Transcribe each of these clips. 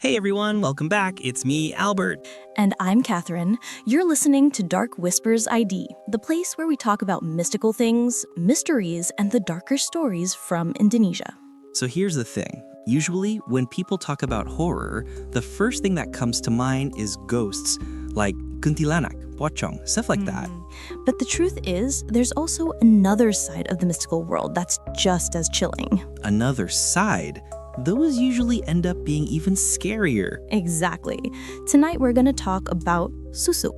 Hey everyone, welcome back. It's me, Albert. And I'm Catherine. You're listening to Dark Whispers ID, the place where we talk about mystical things, mysteries, and the darker stories from Indonesia. So here's the thing. Usually, when people talk about horror, the first thing that comes to mind is ghosts, like kuntilanak, pocong, stuff like that. But the truth is, there's also another side of the mystical world that's just as chilling. Another side? Those usually end up being even scarier. Exactly. Tonight we're going to talk about Susuk.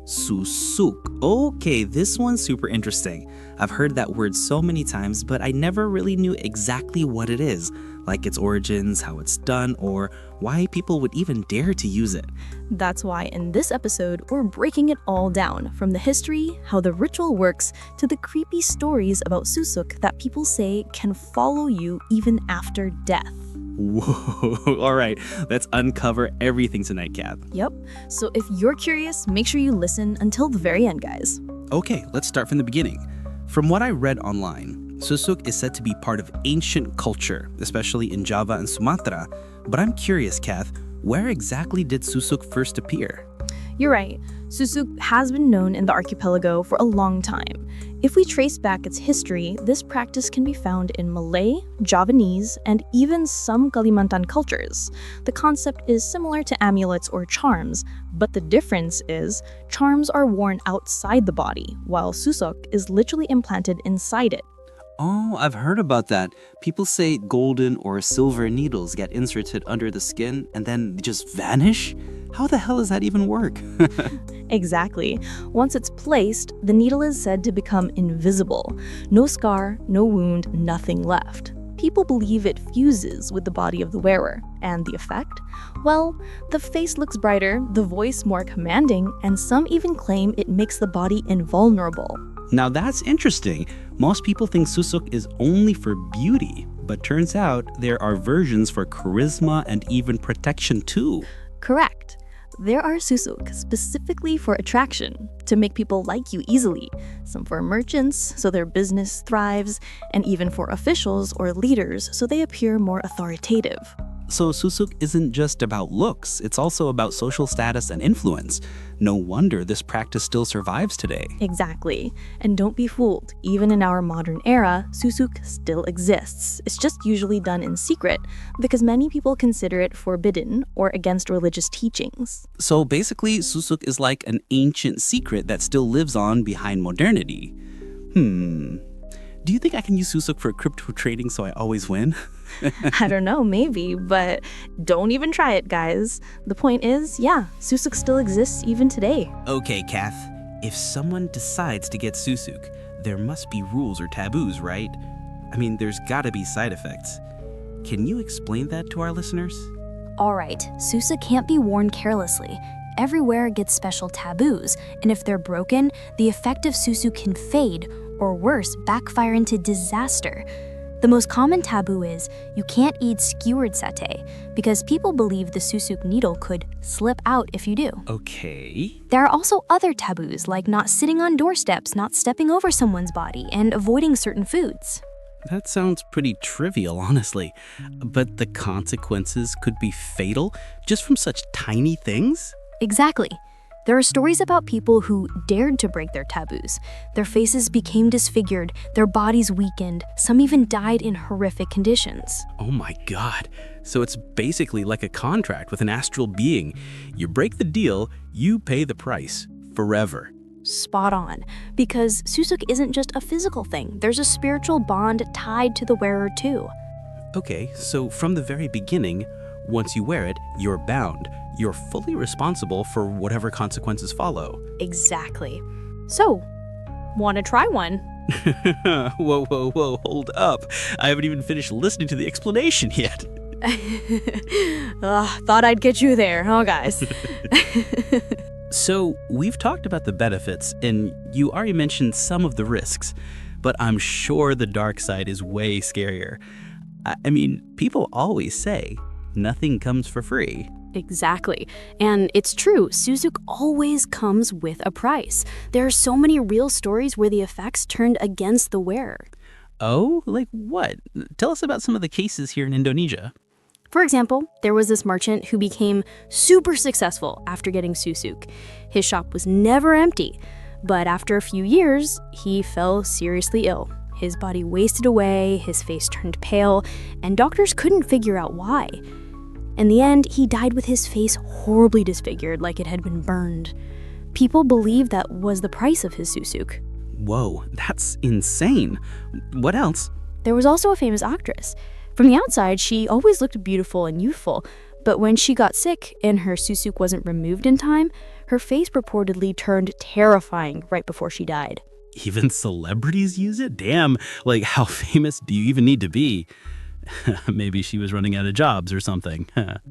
Susuk. Okay, this one's super interesting. I've heard that word so many times, but I never really knew exactly what it is, like its origins, how it's done, or why people would even dare to use it. That's why in this episode, we're breaking it all down, from the history, how the ritual works, to the creepy stories about Susuk that people say can follow you even after death. Whoa, all right, let's uncover everything tonight, Kath. Yep, so if you're curious, make sure you listen until the very end, guys. Okay, let's start from the beginning. From what I read online, Susuk is said to be part of ancient culture, especially in Java and Sumatra. But I'm curious, Kath, where exactly did Susuk first appear? You're right. Susuk has been known in the archipelago for a long time. If we trace back its history, this practice can be found in Malay, Javanese, and even some Kalimantan cultures. The concept is similar to amulets or charms, but the difference is charms are worn outside the body, while Susuk is literally implanted inside it. Oh, I've heard about that. People say golden or silver needles get inserted under the skin and then just vanish? How the hell does that even work? Exactly. Once it's placed, the needle is said to become invisible. No scar, no wound, nothing left. People believe it fuses with the body of the wearer. And the effect? Well, the face looks brighter, the voice more commanding, and some even claim it makes the body invulnerable. Now that's interesting. Most people think Susuk is only for beauty, but turns out there are versions for charisma and even protection too. Correct. There are Susuk specifically for attraction, to make people like you easily, some for merchants so their business thrives, and even for officials or leaders so they appear more authoritative. So Susuk isn't just about looks, it's also about social status and influence. No wonder this practice still survives today. Exactly. And don't be fooled. Even in our modern era, Susuk still exists. It's just usually done in secret because many people consider it forbidden or against religious teachings. So basically, Susuk is like an ancient secret that still lives on behind modernity. Do you think I can use Susuk for crypto trading so I always win? I don't know, maybe, but don't even try it, guys. The point is, yeah, Susuk still exists even today. Okay, Kath. If someone decides to get Susuk, there must be rules or taboos, right? I mean, there's gotta be side effects. Can you explain that to our listeners? All right, Susuk can't be worn carelessly. Everywhere gets special taboos, and if they're broken, the effect of Susuk can fade, or worse, backfire into disaster. The most common taboo is you can't eat skewered satay because people believe the Susuk needle could slip out if you do. Okay. There are also other taboos like not sitting on doorsteps, not stepping over someone's body, and avoiding certain foods. That sounds pretty trivial, honestly. But the consequences could be fatal just from such tiny things? Exactly. There are stories about people who dared to break their taboos. Their faces became disfigured, their bodies weakened, some even died in horrific conditions. Oh my god. So it's basically like a contract with an astral being. You break the deal, you pay the price. Forever. Spot on. Because Susuk isn't just a physical thing. There's a spiritual bond tied to the wearer too. Okay, so from the very beginning, once you wear it, you're bound. You're fully responsible for whatever consequences follow. Exactly. So, want to try one? Whoa, hold up. I haven't even finished listening to the explanation yet. Thought I'd get you there, huh, guys? So, we've talked about the benefits, and you already mentioned some of the risks, but I'm sure the dark side is way scarier. I mean, people always say, nothing comes for free. Exactly. And it's true, Susuk always comes with a price. There are so many real stories where the effects turned against the wearer. Oh, like what? Tell us about some of the cases here in Indonesia. For example, there was this merchant who became super successful after getting Susuk. His shop was never empty, but after a few years, he fell seriously ill. His body wasted away, his face turned pale, and doctors couldn't figure out why. In the end, he died with his face horribly disfigured, like it had been burned. People believe that was the price of his Susuk. Whoa, that's insane. What else? There was also a famous actress. From the outside, she always looked beautiful and youthful, but when she got sick and her Susuk wasn't removed in time, her face reportedly turned terrifying right before she died. Even celebrities use it? Damn, like how famous do you even need to be? Maybe she was running out of jobs or something.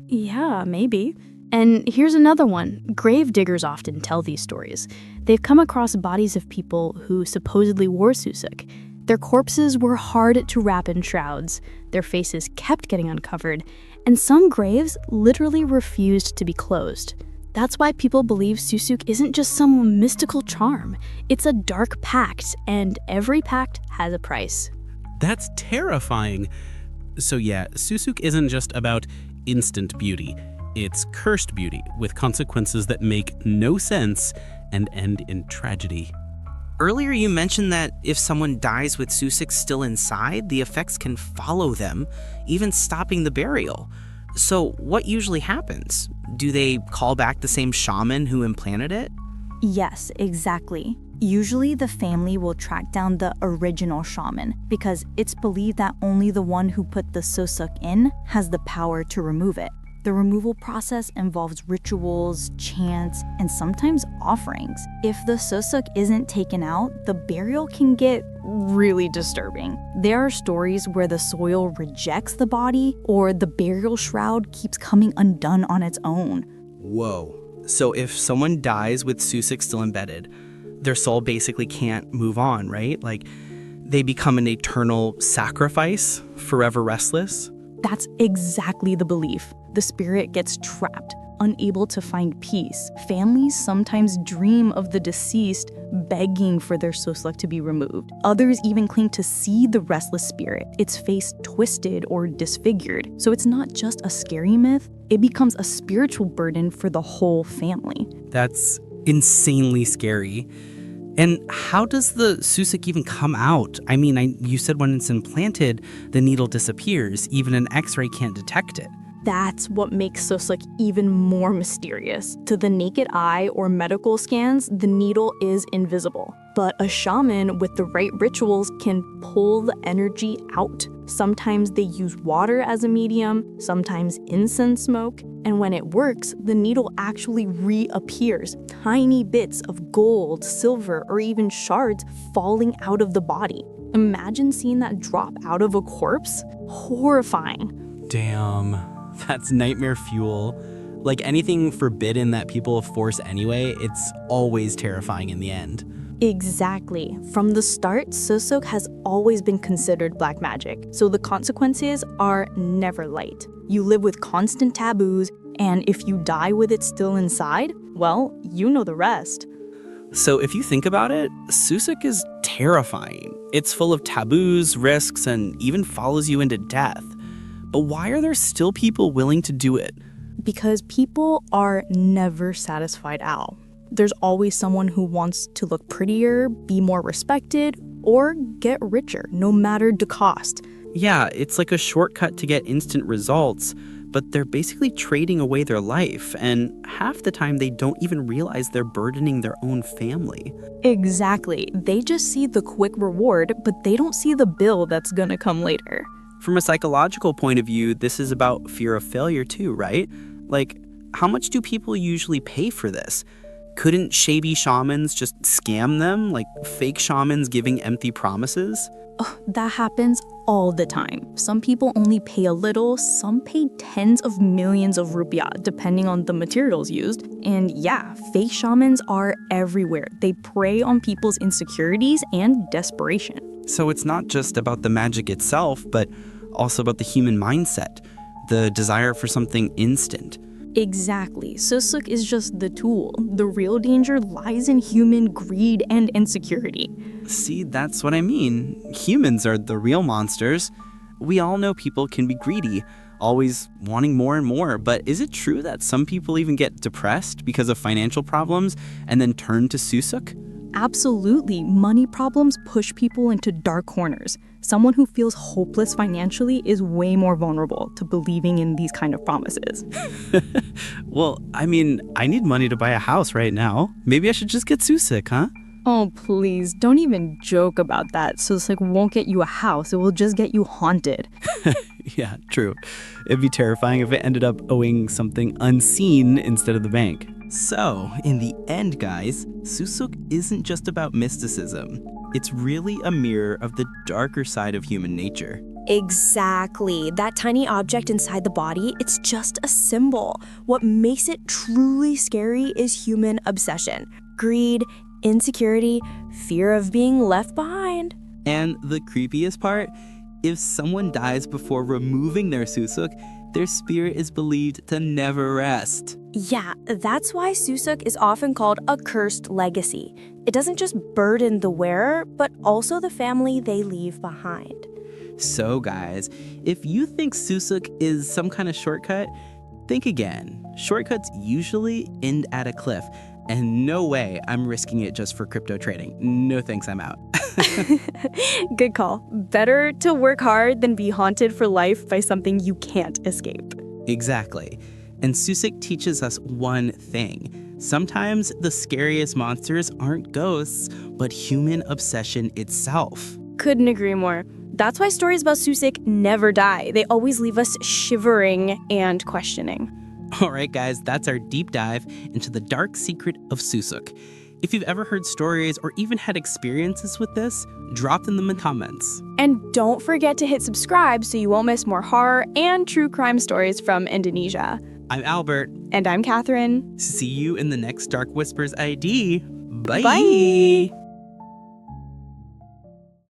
Yeah, maybe. And here's another one. Grave diggers often tell these stories. They've come across bodies of people who supposedly wore Susuk. Their corpses were hard to wrap in shrouds, their faces kept getting uncovered, and some graves literally refused to be closed. That's why people believe Susuk isn't just some mystical charm. It's a dark pact, and every pact has a price. That's terrifying. So yeah, Susuk isn't just about instant beauty. It's cursed beauty with consequences that make no sense and end in tragedy. Earlier you mentioned that if someone dies with Susuk still inside, the effects can follow them, even stopping the burial. So what usually happens? Do they call back the same shaman who implanted it? Yes, exactly. Usually the family will track down the original shaman because it's believed that only the one who put the Susuk in has the power to remove it. The removal process involves rituals, chants, and sometimes offerings. If the Susuk isn't taken out, the burial can get really disturbing. There are stories where the soil rejects the body or the burial shroud keeps coming undone on its own. Whoa. So if someone dies with Susuk still embedded, their soul basically can't move on, right? Like they become an eternal sacrifice, forever restless? That's exactly the belief. The spirit gets trapped, unable to find peace. Families sometimes dream of the deceased begging for their Susuk to be removed. Others even claim to see the restless spirit, its face twisted or disfigured. So it's not just a scary myth, it becomes a spiritual burden for the whole family. That's insanely scary. And how does the Susuk even come out? I mean, you said when it's implanted, the needle disappears. Even an X-ray can't detect it. That's what makes Susuk even more mysterious. To the naked eye or medical scans, the needle is invisible. But a shaman with the right rituals can pull the energy out. Sometimes they use water as a medium, sometimes incense smoke, and when it works, the needle actually reappears. Tiny bits of gold, silver, or even shards falling out of the body. Imagine seeing that drop out of a corpse. Horrifying. Damn, that's nightmare fuel. Like anything forbidden that people force anyway, it's always terrifying in the end. Exactly. From the start, Susuk has always been considered black magic, so the consequences are never light. You live with constant taboos, and if you die with it still inside, well, you know the rest. So if you think about it, Susuk is terrifying. It's full of taboos, risks, and even follows you into death. But why are there still people willing to do it? Because people are never satisfied, Al. There's always someone who wants to look prettier, be more respected, or get richer, no matter the cost. Yeah, it's like a shortcut to get instant results, but they're basically trading away their life, and half the time they don't even realize they're burdening their own family. Exactly. They just see the quick reward, but they don't see the bill that's gonna come later. From a psychological point of view, this is about fear of failure too, right? Like, how much do people usually pay for this? Couldn't shady shamans just scam them, like fake shamans giving empty promises? That happens all the time. Some people only pay a little, some pay tens of millions of rupiah, depending on the materials used. And yeah, fake shamans are everywhere. They prey on people's insecurities and desperation. So it's not just about the magic itself, but also about the human mindset, the desire for something instant. Exactly. Susuk is just the tool. The real danger lies in human greed and insecurity. See, that's what I mean. Humans are the real monsters. We all know people can be greedy, always wanting more and more. But is it true that some people even get depressed because of financial problems and then turn to Susuk? Absolutely. Money problems push people into dark corners. Someone who feels hopeless financially is way more vulnerable to believing in these kind of promises. Well, I mean, I need money to buy a house right now. Maybe I should just get Susuk, huh? Oh, please, don't even joke about that. Susuk won't get you a house. It will just get you haunted. Yeah, true. It'd be terrifying if it ended up owing something unseen instead of the bank. So, in the end, guys, Susuk isn't just about mysticism. It's really a mirror of the darker side of human nature. Exactly. That tiny object inside the body, it's just a symbol. What makes it truly scary is human obsession, greed, insecurity, fear of being left behind. And the creepiest part, if someone dies before removing their Susuk, their spirit is believed to never rest. Yeah, that's why Susuk is often called a cursed legacy. It doesn't just burden the wearer, but also the family they leave behind. So guys, if you think Susuk is some kind of shortcut, think again. Shortcuts usually end at a cliff, and no way I'm risking it just for crypto trading. No thanks, I'm out. Good call. Better to work hard than be haunted for life by something you can't escape. Exactly. And Susuk teaches us one thing. Sometimes the scariest monsters aren't ghosts, but human obsession itself. Couldn't agree more. That's why stories about Susuk never die. They always leave us shivering and questioning. All right, guys, that's our deep dive into the dark secret of Susuk. If you've ever heard stories or even had experiences with this, drop them in the comments. And don't forget to hit subscribe so you won't miss more horror and true crime stories from Indonesia. I'm Albert. And I'm Catherine. See you in the next Dark Whispers ID. Bye. Bye.